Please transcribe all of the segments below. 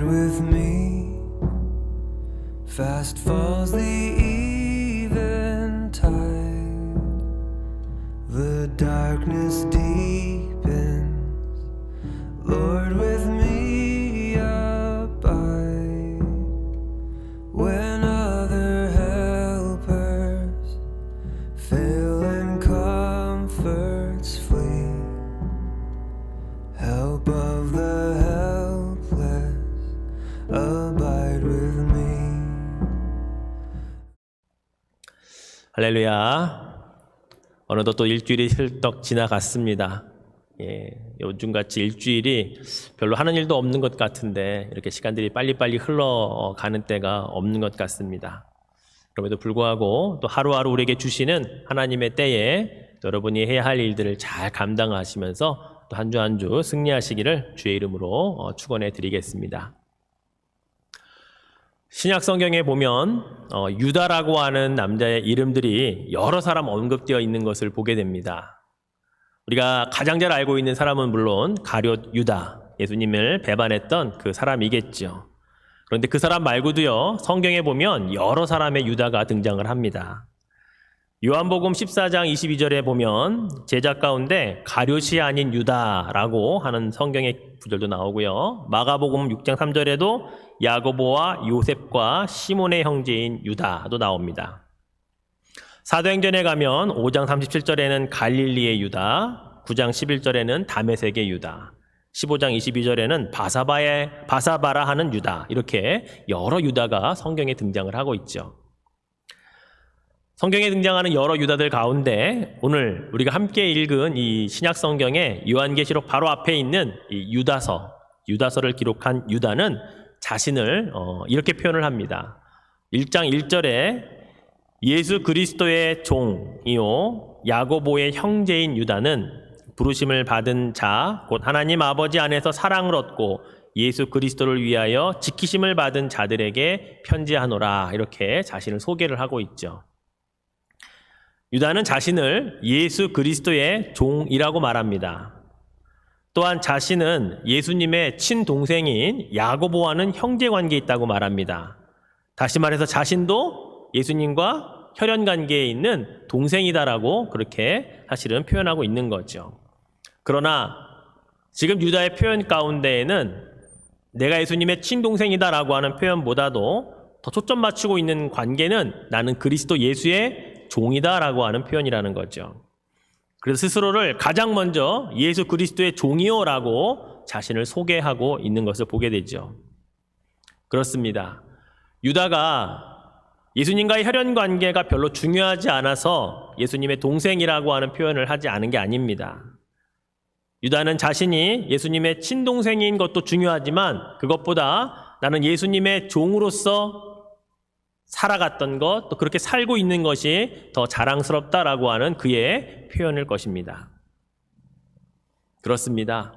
Abide with me. Fast falls the eventide. The darkness deepens. Lord, with me abide. When other helpers fail and comforts flee, help of the helpless, abide with me. 할렐루야. 어느덧 또 일주일이 훌떡 지나갔습니다. 요즘같이 일주일이 별로 하는 일도 없는 것 같은데 이렇게 시간들이 빨리빨리 흘러가는 때가 없는 것 같습니다. 그럼에도 불구하고 또 하루하루 우리에게 주시는 하나님의 때에 여러분이 해야 할 일들을 잘 감당하시면서 또 한 주 한 주 승리하시기를 주의 이름으로 축원해 드리겠습니다. 신약 성경에 보면 유다라고 하는 남자의 이름들이 여러 사람 언급되어 있는 것을 보게 됩니다. 우리가 가장 잘 알고 있는 사람은 물론 가룟 유다, 예수님을 배반했던 그 사람이겠죠. 그런데 그 사람 말고도요, 성경에 보면 여러 사람의 유다가 등장을 합니다. 요한복음 14장 22절에 보면 제자 가운데 가룟이 아닌 유다라고 하는 성경의 구절도 나오고요. 마가복음 6장 3절에도 야고보와 요셉과 시몬의 형제인 유다도 나옵니다. 사도행전에 가면 5장 37절에는 갈릴리의 유다, 9장 11절에는 다메섹의 유다, 15장 22절에는 바사바라 하는 유다, 이렇게 여러 유다가 성경에 등장을 하고 있죠. 성경에 등장하는 여러 유다들 가운데 오늘 우리가 함께 읽은 이 신약 성경의 요한계시록 바로 앞에 있는 이 유다서를 기록한 유다는 자신을 이렇게 표현을 합니다. 1장 1절에 예수 그리스도의 종이요 야고보의 형제인 유다는 부르심을 받은 자, 곧 하나님 아버지 안에서 사랑을 얻고 예수 그리스도를 위하여 지키심을 받은 자들에게 편지하노라, 이렇게 자신을 소개를 하고 있죠. 유다는 자신을 예수 그리스도의 종이라고 말합니다. 또한 자신은 예수님의 친동생인 야고보와는 형제관계에 있다고 말합니다. 다시 말해서 자신도 예수님과 혈연관계에 있는 동생이다라고 그렇게 사실은 표현하고 있는 거죠. 그러나 지금 유다의 표현 가운데에는 내가 예수님의 친동생이다라고 하는 표현보다도 더 초점 맞추고 있는 관계는 나는 그리스도 예수의 종이다라고 하는 표현이라는 거죠. 그래서 스스로를 가장 먼저 예수 그리스도의 종이요라고 자신을 소개하고 있는 것을 보게 되죠. 그렇습니다. 유다가 예수님과의 혈연 관계가 별로 중요하지 않아서 예수님의 동생이라고 하는 표현을 하지 않은 게 아닙니다. 유다는 자신이 예수님의 친동생인 것도 중요하지만 그것보다 나는 예수님의 종으로서 살아갔던 것, 또 그렇게 살고 있는 것이 더 자랑스럽다라고 하는 그의 표현일 것입니다. 그렇습니다.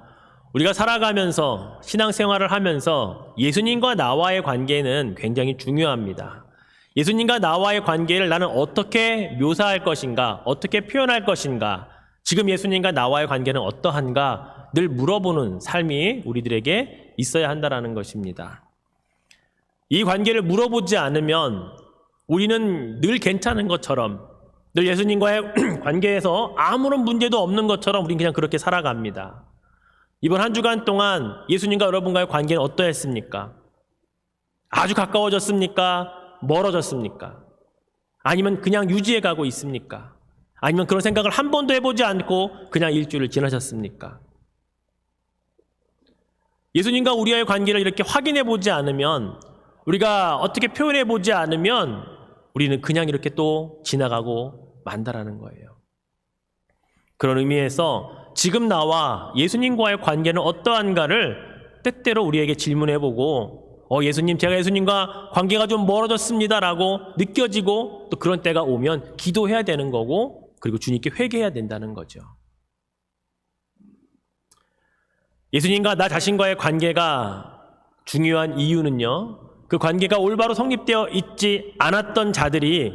우리가 살아가면서 신앙생활을 하면서 예수님과 나와의 관계는 굉장히 중요합니다. 예수님과 나와의 관계를 나는 어떻게 묘사할 것인가, 어떻게 표현할 것인가, 지금 예수님과 나와의 관계는 어떠한가 늘 물어보는 삶이 우리들에게 있어야 한다는 것입니다. 이 관계를 물어보지 않으면 우리는 늘 괜찮은 것처럼, 늘 예수님과의 관계에서 아무런 문제도 없는 것처럼 우리는 그냥 그렇게 살아갑니다. 이번 한 주간 동안 예수님과 여러분과의 관계는 어떠했습니까? 아주 가까워졌습니까? 멀어졌습니까? 아니면 그냥 유지해 가고 있습니까? 아니면 그런 생각을 한 번도 해보지 않고 그냥 일주일을 지나셨습니까? 예수님과 우리와의 관계를 이렇게 확인해 보지 않으면, 우리가 어떻게 표현해 보지 않으면 우리는 그냥 이렇게 또 지나가고 만다라는 거예요. 그런 의미에서 지금 나와 예수님과의 관계는 어떠한가를 때때로 우리에게 질문해 보고 예수님, 제가 예수님과 관계가 좀 멀어졌습니다라고 느껴지고 또 그런 때가 오면 기도해야 되는 거고, 그리고 주님께 회개해야 된다는 거죠. 예수님과 나 자신과의 관계가 중요한 이유는요, 그 관계가 올바로 성립되어 있지 않았던 자들이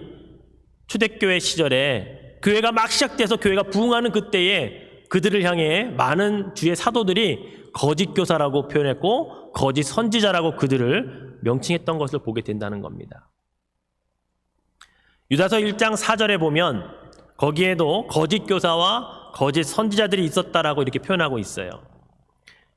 초대교회 시절에 교회가 막 시작돼서 교회가 부흥하는 그때에 그들을 향해 많은 주의 사도들이 거짓 교사라고 표현했고 거짓 선지자라고 그들을 명칭했던 것을 보게 된다는 겁니다. 유다서 1장 4절에 보면 거기에도 거짓 교사와 거짓 선지자들이 있었다라고 이렇게 표현하고 있어요.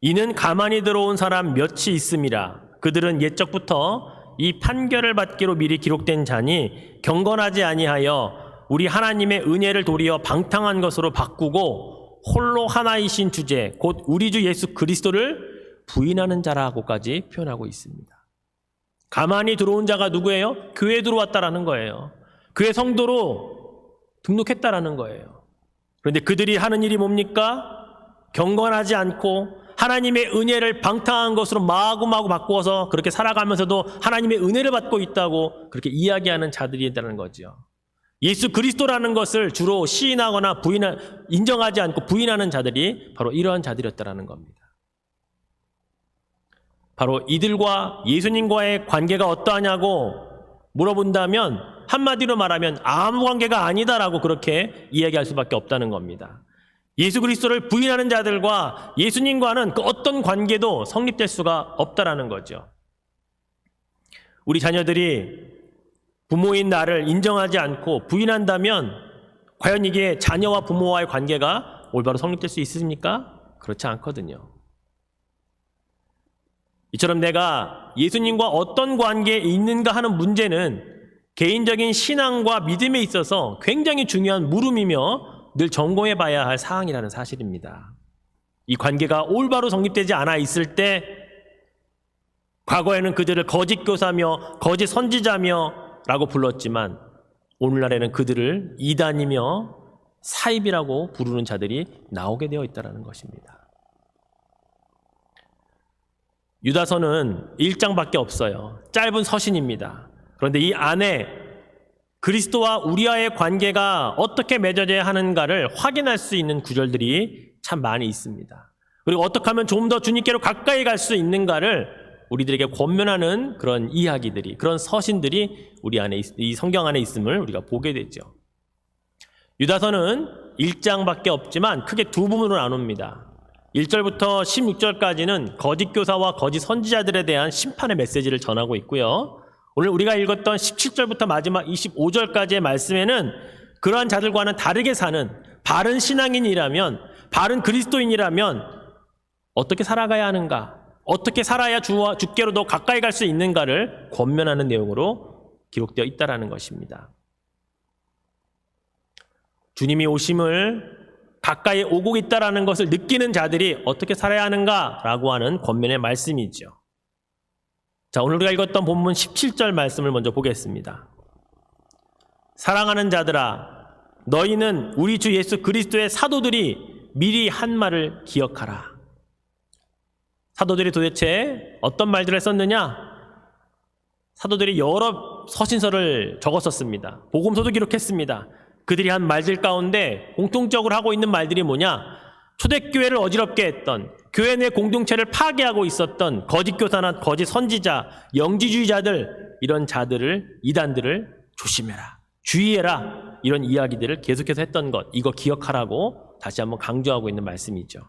이는 가만히 들어온 사람 몇이 있음이라. 그들은 옛적부터 이 판결을 받기로 미리 기록된 자니 경건하지 아니하여 우리 하나님의 은혜를 도리어 방탕한 것으로 바꾸고 홀로 하나이신 주제 곧 우리 주 예수 그리스도를 부인하는 자라고까지 표현하고 있습니다. 가만히 들어온 자가 누구예요? 교회에 들어왔다라는 거예요. 교회 성도로 등록했다라는 거예요. 그런데 그들이 하는 일이 뭡니까? 경건하지 않고 하나님의 은혜를 방탕한 것으로 마구마구 바꾸어서 그렇게 살아가면서도 하나님의 은혜를 받고 있다고 그렇게 이야기하는 자들이 있다는 거죠. 예수 그리스도라는 것을 주로 시인하거나 인정하지 않고 부인하는 자들이 바로 이러한 자들이었다는 겁니다. 바로 이들과 예수님과의 관계가 어떠하냐고 물어본다면 한마디로 말하면 아무 관계가 아니다라고 그렇게 이야기할 수밖에 없다는 겁니다. 예수 그리스도를 부인하는 자들과 예수님과는 그 어떤 관계도 성립될 수가 없다라는 거죠. 우리 자녀들이 부모인 나를 인정하지 않고 부인한다면 과연 이게 자녀와 부모와의 관계가 올바로 성립될 수 있습니까? 그렇지 않거든요. 이처럼 내가 예수님과 어떤 관계에 있는가 하는 문제는 개인적인 신앙과 믿음에 있어서 굉장히 중요한 물음이며 늘 점검해 봐야 할 사항이라는 사실입니다. 이 관계가 올바로 성립되지 않아 있을 때 과거에는 그들을 거짓 교사며 거짓 선지자며 라고 불렀지만 오늘날에는 그들을 이단이며 사입이라고 부르는 자들이 나오게 되어 있다는 것입니다. 유다서는 1장밖에 없어요. 짧은 서신입니다. 그런데 이 안에 그리스도와 우리와의 관계가 어떻게 맺어져야 하는가를 확인할 수 있는 구절들이 참 많이 있습니다. 그리고 어떻게 하면 좀 더 주님께로 가까이 갈 수 있는가를 우리들에게 권면하는 그런 이야기들이, 그런 서신들이 우리 안에, 이 성경 안에 있음을 우리가 보게 되죠. 유다서는 1장밖에 없지만 크게 두 부분으로 나눕니다. 1절부터 16절까지는 거짓 교사와 거짓 선지자들에 대한 심판의 메시지를 전하고 있고요. 오늘 우리가 읽었던 17절부터 마지막 25절까지의 말씀에는 그러한 자들과는 다르게 사는 바른 신앙인이라면, 바른 그리스도인이라면 어떻게 살아가야 하는가, 어떻게 살아야 주께로 더 가까이 갈 수 있는가를 권면하는 내용으로 기록되어 있다는 것입니다. 주님이 오심을 가까이 오고 있다는 것을 느끼는 자들이 어떻게 살아야 하는가라고 하는 권면의 말씀이죠. 자, 오늘 우리가 읽었던 본문 17절 말씀을 먼저 보겠습니다. 사랑하는 자들아, 너희는 우리 주 예수 그리스도의 사도들이 미리 한 말을 기억하라. 사도들이 도대체 어떤 말들을 썼느냐? 사도들이 여러 서신서를 적었었습니다. 복음서도 기록했습니다. 그들이 한 말들 가운데 공통적으로 하고 있는 말들이 뭐냐? 초대교회를 어지럽게 했던, 교회 내 공동체를 파괴하고 있었던 거짓 교사나 거짓 선지자, 영지주의자들, 이런 자들을, 이단들을 조심해라, 주의해라, 이런 이야기들을 계속해서 했던 것, 이거 기억하라고 다시 한번 강조하고 있는 말씀이죠.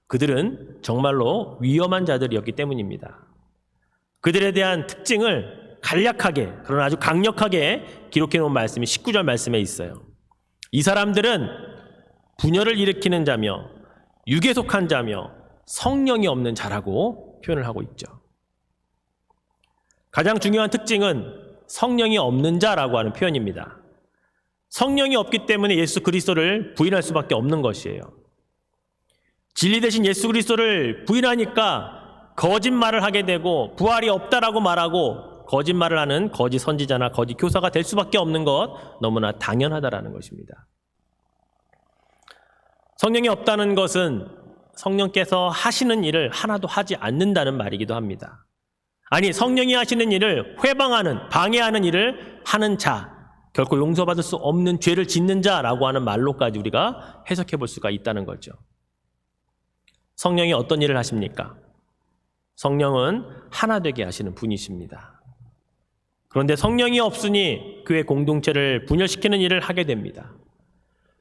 그들은 정말로 위험한 자들이었기 때문입니다. 그들에 대한 특징을 간략하게, 그러나 아주 강력하게 기록해 놓은 말씀이 19절 말씀에 있어요. 이 사람들은 분열을 일으키는 자며 육에 속한 자며 성령이 없는 자라고 표현을 하고 있죠. 가장 중요한 특징은 성령이 없는 자라고 하는 표현입니다. 성령이 없기 때문에 예수 그리스도를 부인할 수밖에 없는 것이에요. 진리 대신 예수 그리스도를 부인하니까 거짓말을 하게 되고 부활이 없다라고 말하고 거짓말을 하는 거짓 선지자나 거짓 교사가 될 수밖에 없는 것, 너무나 당연하다라는 것입니다. 성령이 없다는 것은 성령께서 하시는 일을 하나도 하지 않는다는 말이기도 합니다. 아니, 성령이 하시는 일을 회방하는, 방해하는 일을 하는 자, 결코 용서받을 수 없는 죄를 짓는 자라고 하는 말로까지 우리가 해석해 볼 수가 있다는 거죠. 성령이 어떤 일을 하십니까? 성령은 하나 되게 하시는 분이십니다. 그런데 성령이 없으니 교회 공동체를 분열시키는 일을 하게 됩니다.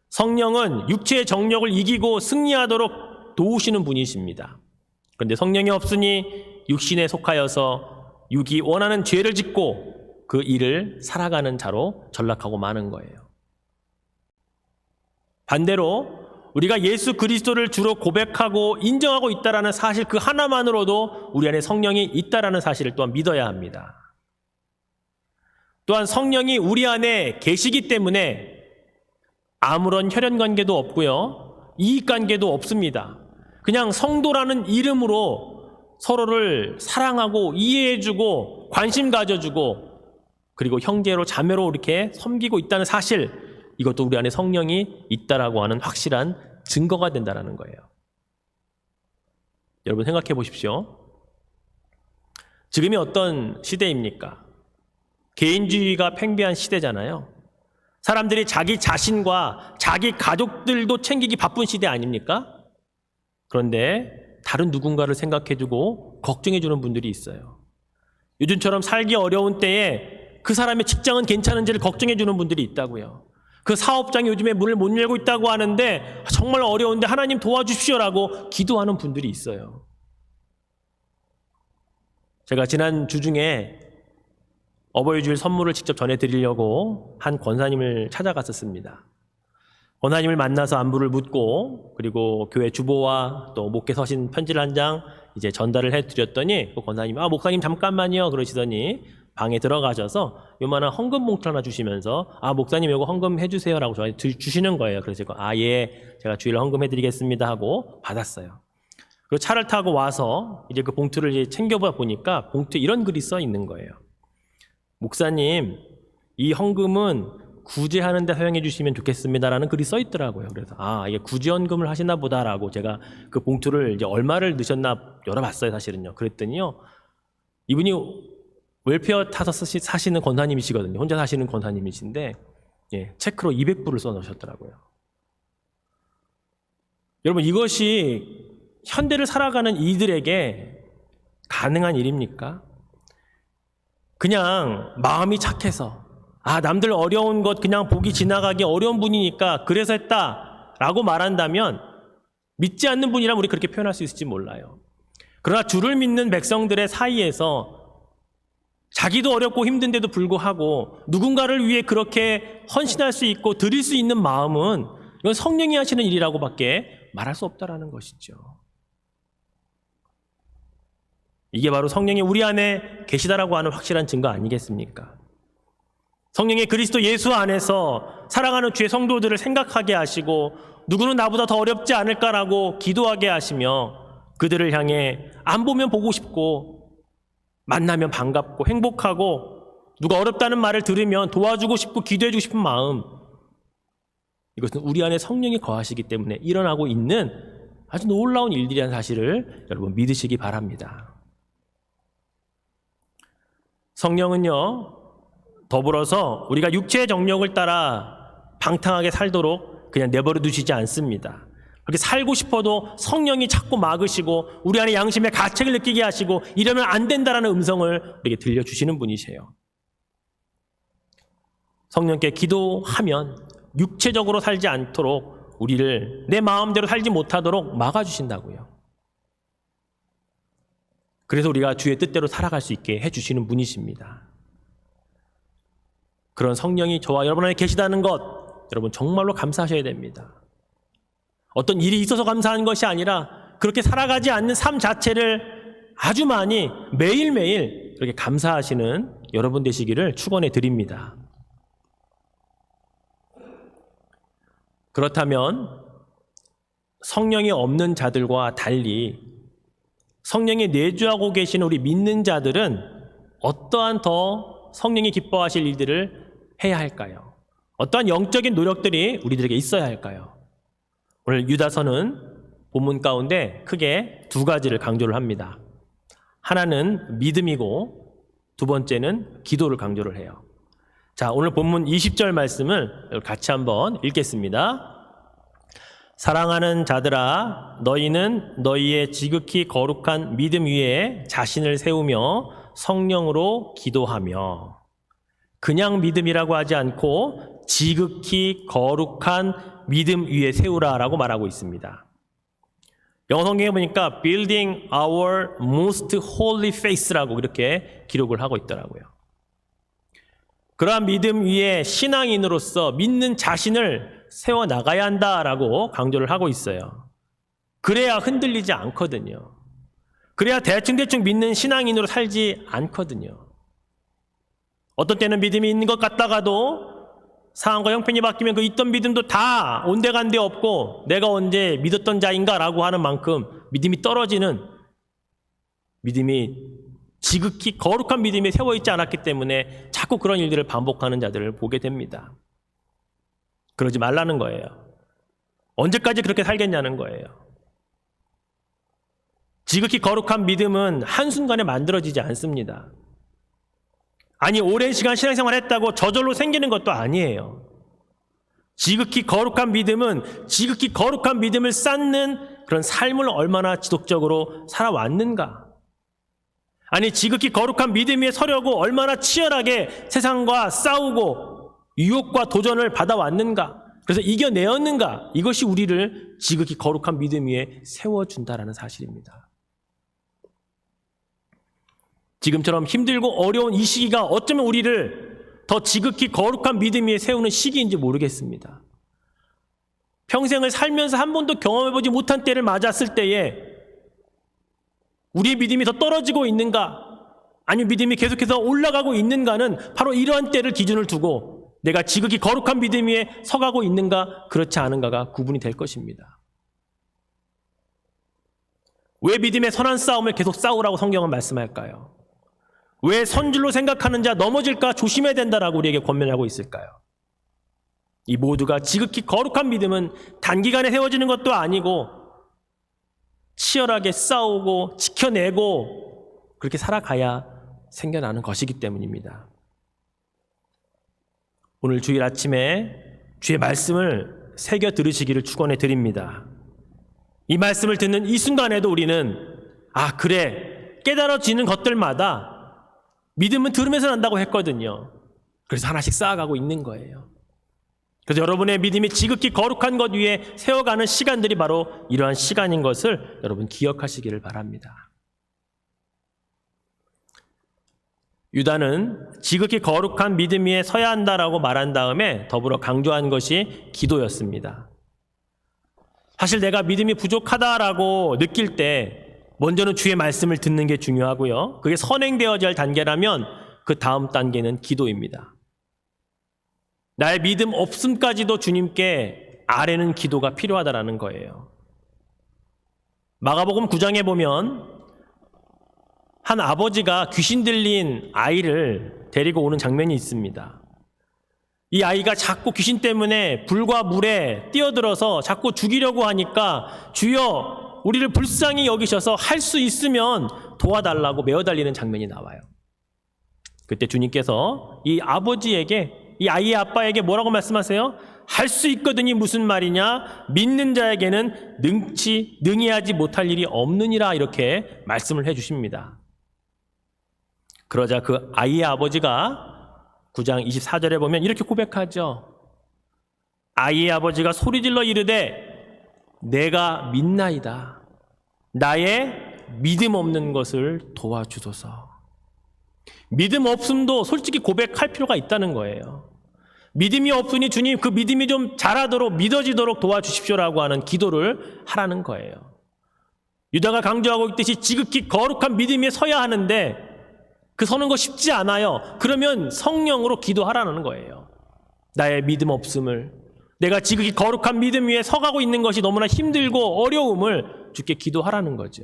성령은 육체의 정력을 이기고 승리하도록 도우시는 분이십니다. 그런데 성령이 없으니 육신에 속하여서 육이 원하는 죄를 짓고 그 일을 살아가는 자로 전락하고 마는 거예요. 반대로 우리가 예수 그리스도를 주로 고백하고 인정하고 있다라는 사실 그 하나만으로도 우리 안에 성령이 있다라는 사실을 또한 믿어야 합니다. 또한 성령이 우리 안에 계시기 때문에 아무런 혈연관계도 없고요, 이익관계도 없습니다. 그냥 성도라는 이름으로 서로를 사랑하고 이해해주고 관심 가져주고 그리고 형제로 자매로 이렇게 섬기고 있다는 사실, 이것도 우리 안에 성령이 있다라고 하는 확실한 증거가 된다는 거예요. 여러분 생각해 보십시오. 지금이 어떤 시대입니까? 개인주의가 팽배한 시대잖아요. 사람들이 자기 자신과 자기 가족들도 챙기기 바쁜 시대 아닙니까? 그런데 다른 누군가를 생각해주고 걱정해주는 분들이 있어요. 요즘처럼 살기 어려운 때에 그 사람의 직장은 괜찮은지를 걱정해주는 분들이 있다고요. 그 사업장이 요즘에 문을 못 열고 있다고 하는데 정말 어려운데 하나님 도와주십시오라고 기도하는 분들이 있어요. 제가 지난 주 중에 어버이 주일 선물을 직접 전해드리려고 한 권사님을 찾아갔었습니다. 권사님을 만나서 안부를 묻고 그리고 교회 주보와 또 목회 서신 편지를 한 장 이제 전달을 해드렸더니 그 권사님이 목사님 잠깐만요 그러시더니 방에 들어가셔서 요만한 헌금 봉투 하나 주시면서 목사님 이거 헌금 해주세요라고 저한테 주시는 거예요. 그래서 제가 예 제가 주일 헌금해드리겠습니다 하고 받았어요. 그리고 차를 타고 와서 이제 그 봉투를 이제 챙겨보다 보니까 봉투에 이런 글이 써 있는 거예요. 목사님, 이 헌금은 구제하는 데 사용해 주시면 좋겠습니다라는 글이 써 있더라고요. 그래서 이게 구제헌금을 하시나 보다라고 제가 그 봉투를 이제 얼마를 넣으셨나 열어봤어요, 사실은요. 그랬더니요, 이분이 웰페어 타서 사시는 권사님이시거든요. 혼자 사시는 권사님이신데, 체크로 200불을 써 넣으셨더라고요. 여러분, 이것이 현대를 살아가는 이들에게 가능한 일입니까? 그냥 마음이 착해서 남들 어려운 것 그냥 보기 지나가기 어려운 분이니까 그래서 했다라고 말한다면 믿지 않는 분이라면 우리 그렇게 표현할 수 있을지 몰라요. 그러나 주를 믿는 백성들의 사이에서 자기도 어렵고 힘든데도 불구하고 누군가를 위해 그렇게 헌신할 수 있고 드릴 수 있는 마음은 이건 성령이 하시는 일이라고밖에 말할 수 없다라는 것이죠. 이게 바로 성령이 우리 안에 계시다라고 하는 확실한 증거 아니겠습니까? 성령의 그리스도 예수 안에서 사랑하는 주의 성도들을 생각하게 하시고 누구는 나보다 더 어렵지 않을까라고 기도하게 하시며 그들을 향해 안 보면 보고 싶고 만나면 반갑고 행복하고 누가 어렵다는 말을 들으면 도와주고 싶고 기도해주고 싶은 마음, 이것은 우리 안에 성령이 거하시기 때문에 일어나고 있는 아주 놀라운 일들이라는 사실을 여러분 믿으시기 바랍니다. 성령은요, 더불어서 우리가 육체의 정욕을 따라 방탕하게 살도록 그냥 내버려 두시지 않습니다. 그렇게 살고 싶어도 성령이 자꾸 막으시고 우리 안에 양심의 가책을 느끼게 하시고 이러면 안 된다라는 음성을 우리에게 들려주시는 분이세요. 성령께 기도하면 육체적으로 살지 않도록 우리를 내 마음대로 살지 못하도록 막아주신다고요. 그래서 우리가 주의 뜻대로 살아갈 수 있게 해주시는 분이십니다. 그런 성령이 저와 여러분 안에 계시다는 것, 여러분 정말로 감사하셔야 됩니다. 어떤 일이 있어서 감사한 것이 아니라 그렇게 살아가지 않는 삶 자체를 아주 많이 매일매일 그렇게 감사하시는 여러분 되시기를 축원해 드립니다. 그렇다면 성령이 없는 자들과 달리 성령이 내주하고 계신 우리 믿는 자들은 어떠한 더 성령이 기뻐하실 일들을 해야 할까요? 어떠한 영적인 노력들이 우리들에게 있어야 할까요? 오늘 유다서는 본문 가운데 크게 두 가지를 강조를 합니다. 하나는 믿음이고 두 번째는 기도를 강조를 해요. 자, 오늘 본문 20절 말씀을 같이 한번 읽겠습니다. 사랑하는 자들아, 너희는 너희의 지극히 거룩한 믿음 위에 자신을 세우며 성령으로 기도하며 그냥 믿음이라고 하지 않고 지극히 거룩한 믿음 위에 세우라라고 말하고 있습니다. 영어 성경에 보니까 building our most holy faith라고 이렇게 기록을 하고 있더라고요. 그러한 믿음 위에 신앙인으로서 믿는 자신을 세워나가야 한다라고 강조를 하고 있어요. 그래야 흔들리지 않거든요. 그래야 대충대충 믿는 신앙인으로 살지 않거든요. 어떤 때는 믿음이 있는 것 같다가도 상황과 형편이 바뀌면 그 있던 믿음도 다 온데간데 없고 내가 언제 믿었던 자인가라고 하는 만큼 믿음이 떨어지는, 믿음이 지극히 거룩한 믿음에 세워있지 않았기 때문에 자꾸 그런 일들을 반복하는 자들을 보게 됩니다. 그러지 말라는 거예요. 언제까지 그렇게 살겠냐는 거예요. 지극히 거룩한 믿음은 한순간에 만들어지지 않습니다. 아니, 오랜 시간 신앙생활 했다고 저절로 생기는 것도 아니에요. 지극히 거룩한 믿음은 지극히 거룩한 믿음을 쌓는 그런 삶을 얼마나 지속적으로 살아왔는가. 아니, 지극히 거룩한 믿음 위에 서려고 얼마나 치열하게 세상과 싸우고 유혹과 도전을 받아왔는가. 그래서 이겨내었는가. 이것이 우리를 지극히 거룩한 믿음 위에 세워준다라는 사실입니다. 지금처럼 힘들고 어려운 이 시기가 어쩌면 우리를 더 지극히 거룩한 믿음 위에 세우는 시기인지 모르겠습니다. 평생을 살면서 한 번도 경험해보지 못한 때를 맞았을 때에 우리의 믿음이 더 떨어지고 있는가, 아니면 믿음이 계속해서 올라가고 있는가는 바로 이러한 때를 기준을 두고 내가 지극히 거룩한 믿음 위에 서가고 있는가, 그렇지 않은가가 구분이 될 것입니다. 왜 믿음의 선한 싸움을 계속 싸우라고 성경은 말씀할까요? 왜 선줄로 생각하는 자 넘어질까 조심해야 된다라고 우리에게 권면하고 있을까요? 이 모두가 지극히 거룩한 믿음은 단기간에 세워지는 것도 아니고 치열하게 싸우고 지켜내고 그렇게 살아가야 생겨나는 것이기 때문입니다. 오늘 주일 아침에 주의 말씀을 새겨 들으시기를 축원해 드립니다. 이 말씀을 듣는 이 순간에도 우리는 그래, 깨달아지는 것들마다 믿음은 들으면서 난다고 했거든요. 그래서 하나씩 쌓아가고 있는 거예요. 그래서 여러분의 믿음이 지극히 거룩한 것 위에 세워가는 시간들이 바로 이러한 시간인 것을 여러분 기억하시기를 바랍니다. 유다는 지극히 거룩한 믿음 위에 서야 한다라고 말한 다음에 더불어 강조한 것이 기도였습니다. 사실 내가 믿음이 부족하다라고 느낄 때 먼저는 주의 말씀을 듣는 게 중요하고요. 그게 선행되어야 할 단계라면 그 다음 단계는 기도입니다. 나의 믿음 없음까지도 주님께 아뢰는 기도가 필요하다라는 거예요. 마가복음 9장에 보면 한 아버지가 귀신 들린 아이를 데리고 오는 장면이 있습니다. 이 아이가 자꾸 귀신 때문에 불과 물에 뛰어들어서 자꾸 죽이려고 하니까 주여 우리를 불쌍히 여기셔서 할 수 있으면 도와달라고 메어달리는 장면이 나와요. 그때 주님께서 이 아버지에게, 이 아이의 아빠에게 뭐라고 말씀하세요? 할 수 있거든이 무슨 말이냐? 믿는 자에게는 능히 하지 못할 일이 없느니라, 이렇게 말씀을 해주십니다. 그러자 그 아이의 아버지가 9장 24절에 보면 이렇게 고백하죠. 아이의 아버지가 소리질러 이르되 내가 믿나이다. 나의 믿음 없는 것을 도와주소서. 믿음 없음도 솔직히 고백할 필요가 있다는 거예요. 믿음이 없으니 주님 그 믿음이 좀 자라도록 믿어지도록 도와주십시오라고 하는 기도를 하라는 거예요. 유다가 강조하고 있듯이 지극히 거룩한 믿음에 서야 하는데 그 서는 거 쉽지 않아요. 그러면 성령으로 기도하라는 거예요. 나의 믿음 없음을, 내가 지극히 거룩한 믿음 위에 서가고 있는 것이 너무나 힘들고 어려움을 주께 기도하라는 거죠.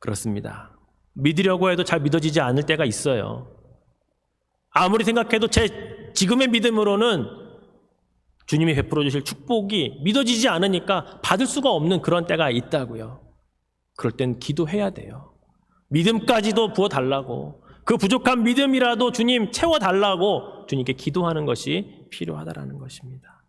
그렇습니다. 믿으려고 해도 잘 믿어지지 않을 때가 있어요. 아무리 생각해도 제 지금의 믿음으로는 주님이 베풀어 주실 축복이 믿어지지 않으니까 받을 수가 없는 그런 때가 있다고요. 그럴 땐 기도해야 돼요. 믿음까지도 부어달라고, 그 부족한 믿음이라도 주님 채워달라고 주님께 기도하는 것이 필요하다라는 것입니다.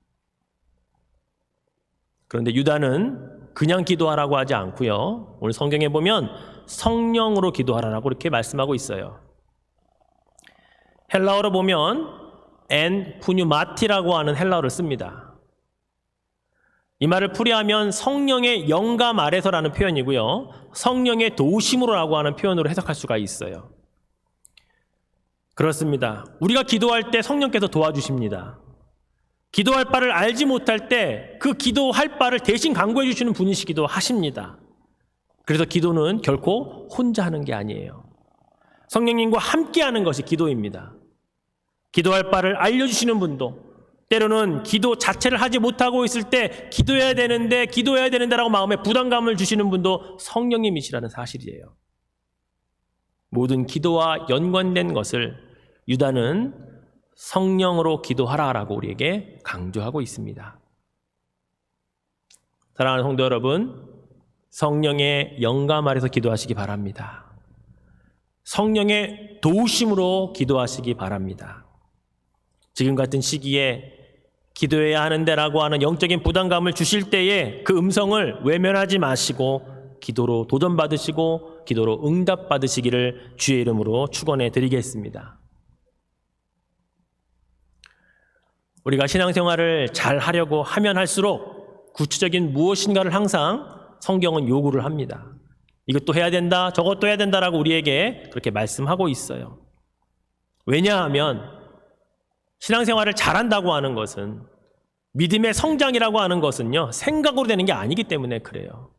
그런데 유다는 그냥 기도하라고 하지 않고요. 오늘 성경에 보면 성령으로 기도하라고 이렇게 말씀하고 있어요. 헬라어로 보면 엔 푸뉴마티라고 하는 헬라어를 씁니다. 이 말을 풀이하면 성령의 영감 아래서라는 표현이고요. 성령의 도우심으로라고 하는 표현으로 해석할 수가 있어요. 그렇습니다. 우리가 기도할 때 성령께서 도와주십니다. 기도할 바를 알지 못할 때 그 기도할 바를 대신 강구해 주시는 분이시기도 하십니다. 그래서 기도는 결코 혼자 하는 게 아니에요. 성령님과 함께 하는 것이 기도입니다. 기도할 바를 알려주시는 분도, 때로는 기도 자체를 하지 못하고 있을 때 기도해야 되는데라고 마음에 부담감을 주시는 분도 성령님이시라는 사실이에요. 모든 기도와 연관된 것을 유다는 성령으로 기도하라라고 우리에게 강조하고 있습니다. 사랑하는 성도 여러분, 성령의 영감 아래서 기도하시기 바랍니다. 성령의 도우심으로 기도하시기 바랍니다. 지금 같은 시기에 기도해야 하는데라고 하는 영적인 부담감을 주실 때에 그 음성을 외면하지 마시고 기도로 도전받으시고 기도로 응답받으시기를 주의 이름으로 축원해 드리겠습니다. 우리가 신앙생활을 잘 하려고 하면 할수록 구체적인 무엇인가를 항상 성경은 요구를 합니다. 이것도 해야 된다, 저것도 해야 된다라고 우리에게 그렇게 말씀하고 있어요. 왜냐하면 신앙생활을 잘한다고 하는 것은, 믿음의 성장이라고 하는 것은요, 생각으로 되는 게 아니기 때문에 그래요.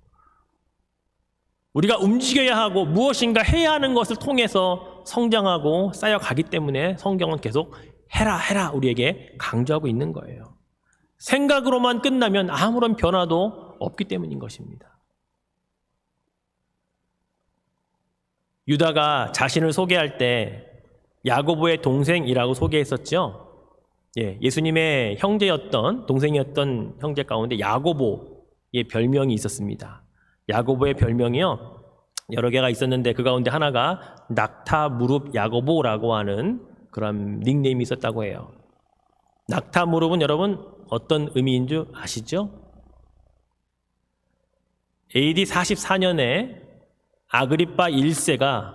우리가 움직여야 하고 무엇인가 해야 하는 것을 통해서 성장하고 쌓여가기 때문에 성경은 계속 해라 우리에게 강조하고 있는 거예요. 생각으로만 끝나면 아무런 변화도 없기 때문인 것입니다. 유다가 자신을 소개할 때 야고보의 동생이라고 소개했었죠. 예수님의 형제였던, 동생이었던 형제 가운데 야고보의 별명이 있었습니다. 야고보의 별명이요, 여러 개가 있었는데 그 가운데 하나가 낙타 무릎 야고보라고 하는 그런 닉네임이 있었다고 해요. 낙타 무릎은 여러분 어떤 의미인 줄 아시죠? AD 44년에 아그리파 1세가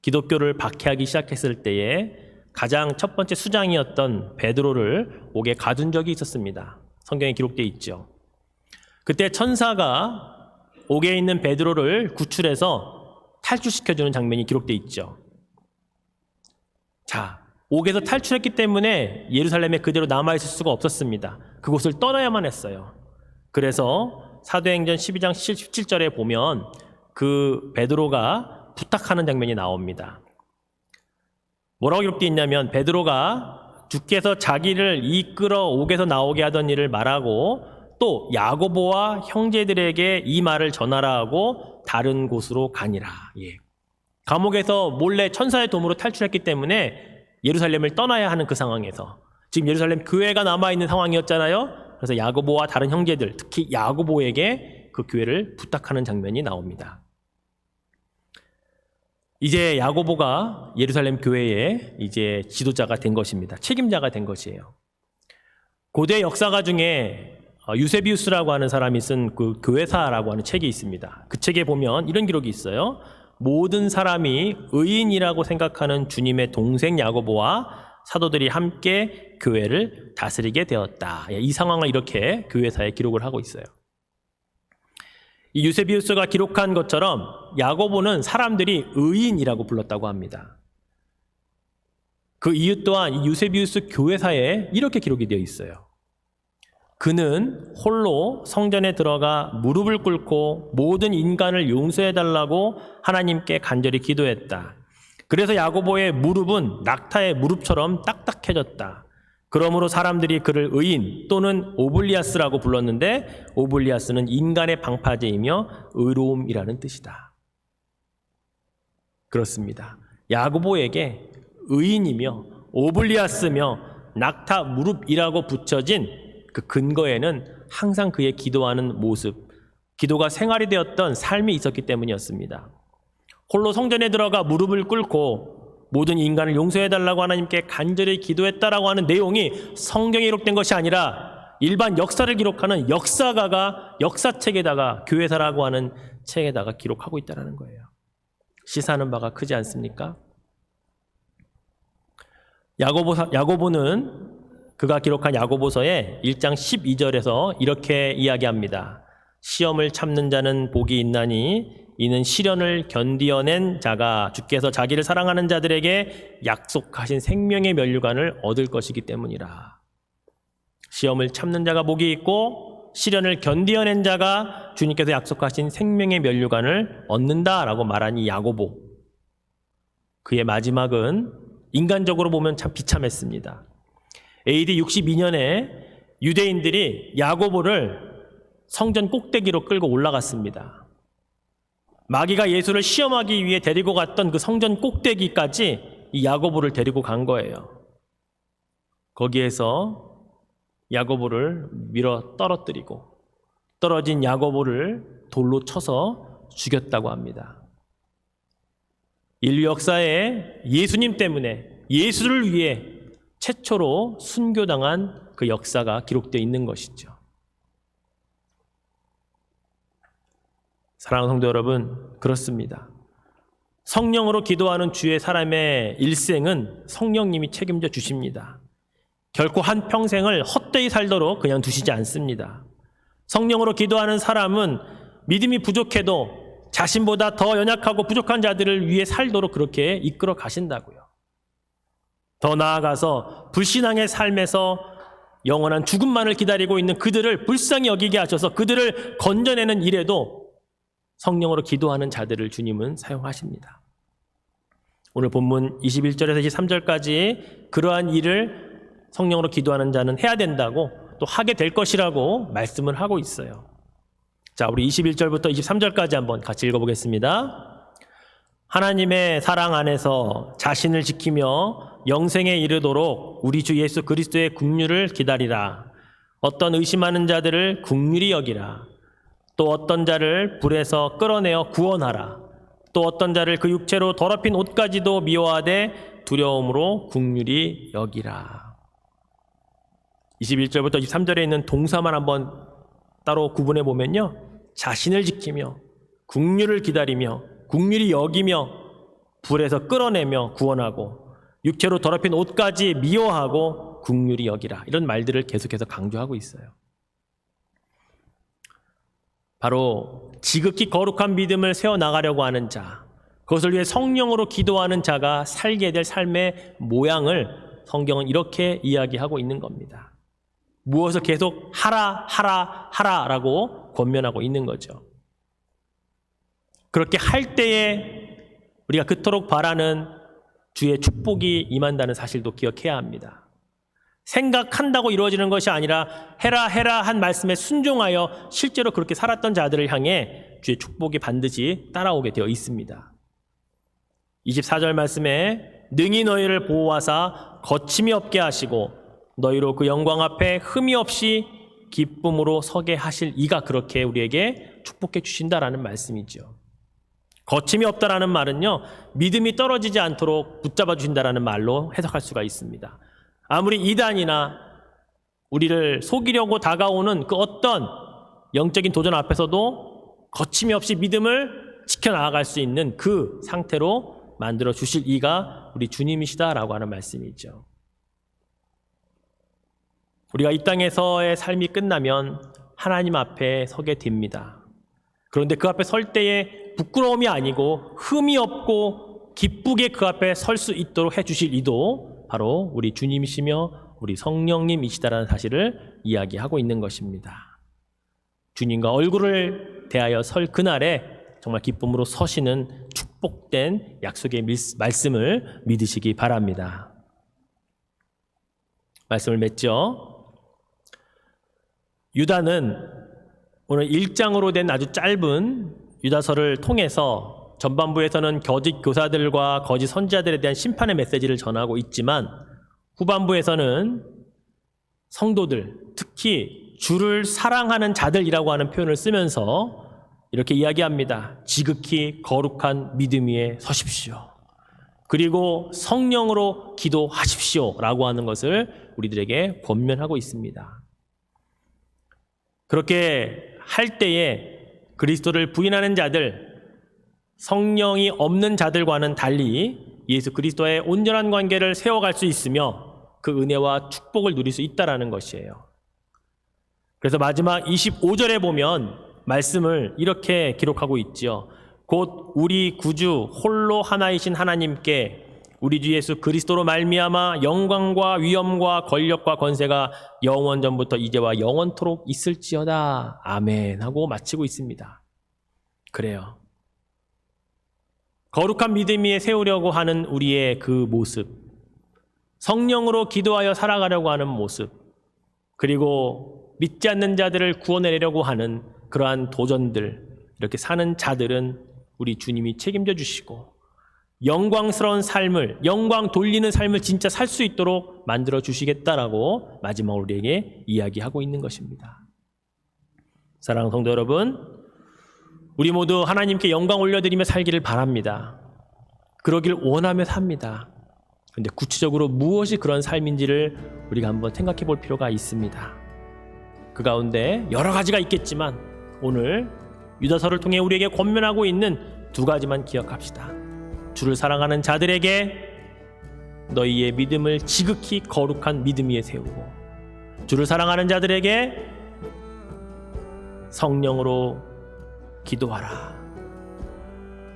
기독교를 박해하기 시작했을 때에 가장 첫 번째 수장이었던 베드로를 옥에 가둔 적이 있었습니다. 성경에 기록되어 있죠. 그때 천사가 옥에 있는 베드로를 구출해서 탈출시켜주는 장면이 기록되어 있죠. 자, 옥에서 탈출했기 때문에 예루살렘에 그대로 남아있을 수가 없었습니다. 그곳을 떠나야만 했어요. 그래서 사도행전 12장 17절에 보면 그 베드로가 부탁하는 장면이 나옵니다. 뭐라고 기록되어 있냐면, 베드로가 주께서 자기를 이끌어 옥에서 나오게 하던 일을 말하고 또 야고보와 형제들에게 이 말을 전하라 하고 다른 곳으로 가니라. 감옥에서 몰래 천사의 도움으로 탈출했기 때문에 예루살렘을 떠나야 하는 그 상황에서 지금 예루살렘 교회가 남아있는 상황이었잖아요. 그래서 야고보와 다른 형제들, 특히 야고보에게 그 교회를 부탁하는 장면이 나옵니다. 이제 야고보가 예루살렘 교회의 이제 지도자가 된 것입니다. 책임자가 된 것이에요. 고대 역사가 중에 유세비우스라고 하는 사람이 쓴 그 교회사라고 하는 책이 있습니다. 그 책에 보면 이런 기록이 있어요. 모든 사람이 의인이라고 생각하는 주님의 동생 야고보와 사도들이 함께 교회를 다스리게 되었다. 이 상황을 이렇게 교회사에 기록을 하고 있어요. 이 유세비우스가 기록한 것처럼 야고보는 사람들이 의인이라고 불렀다고 합니다. 그 이유 또한 이 유세비우스 교회사에 이렇게 기록이 되어 있어요. 그는 홀로 성전에 들어가 무릎을 꿇고 모든 인간을 용서해달라고 하나님께 간절히 기도했다. 그래서 야고보의 무릎은 낙타의 무릎처럼 딱딱해졌다. 그러므로 사람들이 그를 의인 또는 오블리아스라고 불렀는데, 오블리아스는 인간의 방파제이며 의로움이라는 뜻이다. 그렇습니다. 야고보에게 의인이며 오블리아스며 낙타 무릎이라고 붙여진 그 근거에는 항상 그의 기도하는 모습, 기도가 생활이 되었던 삶이 있었기 때문이었습니다. 홀로 성전에 들어가 무릎을 꿇고 모든 인간을 용서해달라고 하나님께 간절히 기도했다라고 하는 내용이 성경에 기록된 것이 아니라 일반 역사를 기록하는 역사가가 역사책에다가, 교회사라고 하는 책에다가 기록하고 있다는 거예요. 시사하는 바가 크지 않습니까? 야고보는 그가 기록한 야고보서의 1장 12절에서 이렇게 이야기합니다. 시험을 참는 자는 복이 있나니 이는 시련을 견디어낸 자가 주께서 자기를 사랑하는 자들에게 약속하신 생명의 면류관을 얻을 것이기 때문이라. 시험을 참는 자가 복이 있고 시련을 견디어낸 자가 주님께서 약속하신 생명의 면류관을 얻는다라고 말한 이 야고보. 그의 마지막은 인간적으로 보면 참 비참했습니다. AD 62년에 유대인들이 야고보를 성전 꼭대기로 끌고 올라갔습니다. 마귀가 예수를 시험하기 위해 데리고 갔던 그 성전 꼭대기까지 이 야고보를 데리고 간 거예요. 거기에서 야고보를 밀어 떨어뜨리고 떨어진 야고보를 돌로 쳐서 죽였다고 합니다. 인류 역사에 예수님 때문에 예수를 위해 최초로 순교당한 그 역사가 기록되어 있는 것이죠. 사랑하는 성도 여러분, 그렇습니다. 성령으로 기도하는 주의 사람의 일생은 성령님이 책임져 주십니다. 결코 한 평생을 헛되이 살도록 그냥 두시지 않습니다. 성령으로 기도하는 사람은 믿음이 부족해도 자신보다 더 연약하고 부족한 자들을 위해 살도록 그렇게 이끌어 가신다고요. 더 나아가서 불신앙의 삶에서 영원한 죽음만을 기다리고 있는 그들을 불쌍히 여기게 하셔서 그들을 건져내는 일에도 성령으로 기도하는 자들을 주님은 사용하십니다. 오늘 본문 21절에서 23절까지 그러한 일을 성령으로 기도하는 자는 해야 된다고 또 하게 될 것이라고 말씀을 하고 있어요. 자, 우리 21절부터 23절까지 한번 같이 읽어보겠습니다. 하나님의 사랑 안에서 자신을 지키며 영생에 이르도록 우리 주 예수 그리스도의 긍휼을 기다리라. 어떤 의심하는 자들을 긍휼히 여기라. 또 어떤 자를 불에서 끌어내어 구원하라. 또 어떤 자를 그 육체로 더럽힌 옷까지도 미워하되 두려움으로 긍휼히 여기라. 21절부터 23절에 있는 동사만 한번 따로 구분해 보면요, 자신을 지키며 긍휼을 기다리며 긍휼히 여기며 불에서 끌어내며 구원하고 육체로 더럽힌 옷까지 미워하고 긍휼히 여기라, 이런 말들을 계속해서 강조하고 있어요. 바로 지극히 거룩한 믿음을 세워나가려고 하는 자, 그것을 위해 성령으로 기도하는 자가 살게 될 삶의 모양을 성경은 이렇게 이야기하고 있는 겁니다. 무엇을 계속 하라라고 권면하고 있는 거죠. 그렇게 할 때에 우리가 그토록 바라는 주의 축복이 임한다는 사실도 기억해야 합니다. 생각한다고 이루어지는 것이 아니라 해라 한 말씀에 순종하여 실제로 그렇게 살았던 자들을 향해 주의 축복이 반드시 따라오게 되어 있습니다. 24절 말씀에 능히 너희를 보호하사 거침이 없게 하시고 너희로 그 영광 앞에 흠이 없이 기쁨으로 서게 하실 이가 그렇게 우리에게 축복해 주신다라는 말씀이죠. 거침이 없다라는 말은요, 믿음이 떨어지지 않도록 붙잡아 주신다라는 말로 해석할 수가 있습니다. 아무리 이단이나 우리를 속이려고 다가오는 그 어떤 영적인 도전 앞에서도 거침이 없이 믿음을 지켜나갈 수 있는 그 상태로 만들어 주실 이가 우리 주님이시다라고 하는 말씀이죠. 우리가 이 땅에서의 삶이 끝나면 하나님 앞에 서게 됩니다. 그런데 그 앞에 설 때에 부끄러움이 아니고 흠이 없고 기쁘게 그 앞에 설 수 있도록 해주실 이도 바로 우리 주님이시며 우리 성령님이시다라는 사실을 이야기하고 있는 것입니다. 주님과 얼굴을 대하여 설 그날에 정말 기쁨으로 서시는 축복된 약속의 말씀을 믿으시기 바랍니다. 말씀을 맺죠. 유다는 오늘 1장으로 된 아주 짧은 유다서를 통해서 전반부에서는 거짓 교사들과 거짓 선지자들에 대한 심판의 메시지를 전하고 있지만 후반부에서는 성도들, 특히 주를 사랑하는 자들이라고 하는 표현을 쓰면서 이렇게 이야기합니다. 지극히 거룩한 믿음 위에 서십시오. 그리고 성령으로 기도하십시오 라고 하는 것을 우리들에게 권면하고 있습니다. 그렇게 할 때에 그리스도를 부인하는 자들, 성령이 없는 자들과는 달리 예수 그리스도의 온전한 관계를 세워갈 수 있으며 그 은혜와 축복을 누릴 수 있다라는 것이에요. 그래서 마지막 25절에 보면 말씀을 이렇게 기록하고 있지요. 곧 우리 구주 홀로 하나이신 하나님께 우리 주 예수 그리스도로 말미암아 영광과 위엄과 권력과 권세가 영원 전부터 이제와 영원토록 있을지어다. 아멘 하고 마치고 있습니다. 그래요. 거룩한 믿음 위에 세우려고 하는 우리의 그 모습, 성령으로 기도하여 살아가려고 하는 모습, 그리고 믿지 않는 자들을 구원해내려고 하는 그러한 도전들, 이렇게 사는 자들은 우리 주님이 책임져 주시고 영광스러운 삶을, 영광 돌리는 삶을 진짜 살 수 있도록 만들어 주시겠다라고 마지막으로 우리에게 이야기하고 있는 것입니다. 사랑하는 성도 여러분, 우리 모두 하나님께 영광 올려드리며 살기를 바랍니다. 그러길 원하며 삽니다. 그런데 구체적으로 무엇이 그런 삶인지를 우리가 한번 생각해 볼 필요가 있습니다. 그 가운데 여러 가지가 있겠지만 오늘 유다서를 통해 우리에게 권면하고 있는 두 가지만 기억합시다. 주를 사랑하는 자들에게 너희의 믿음을 지극히 거룩한 믿음 위에 세우고, 주를 사랑하는 자들에게 성령으로 기도하라.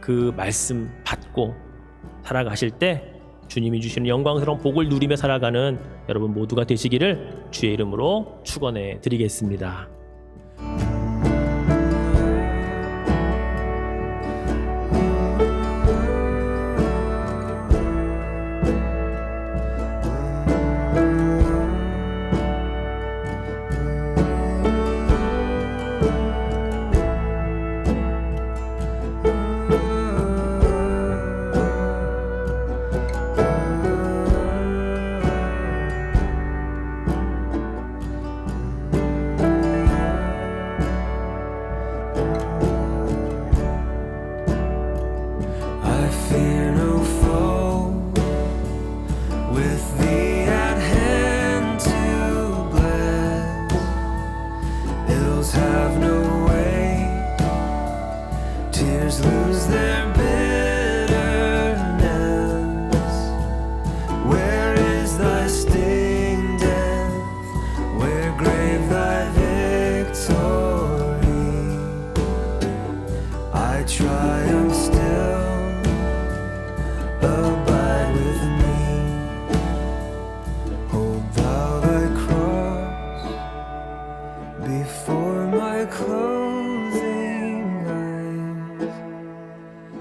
그 말씀 받고 살아가실 때 주님이 주시는 영광스러운 복을 누리며 살아가는 여러분 모두가 되시기를 주의 이름으로 축원해 드리겠습니다.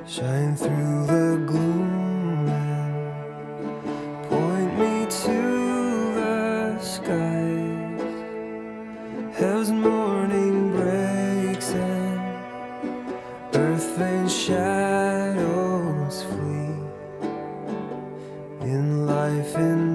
Shine through the gloom and point me to the skies. Heaven's morning breaks and earth and shadows flee. In life in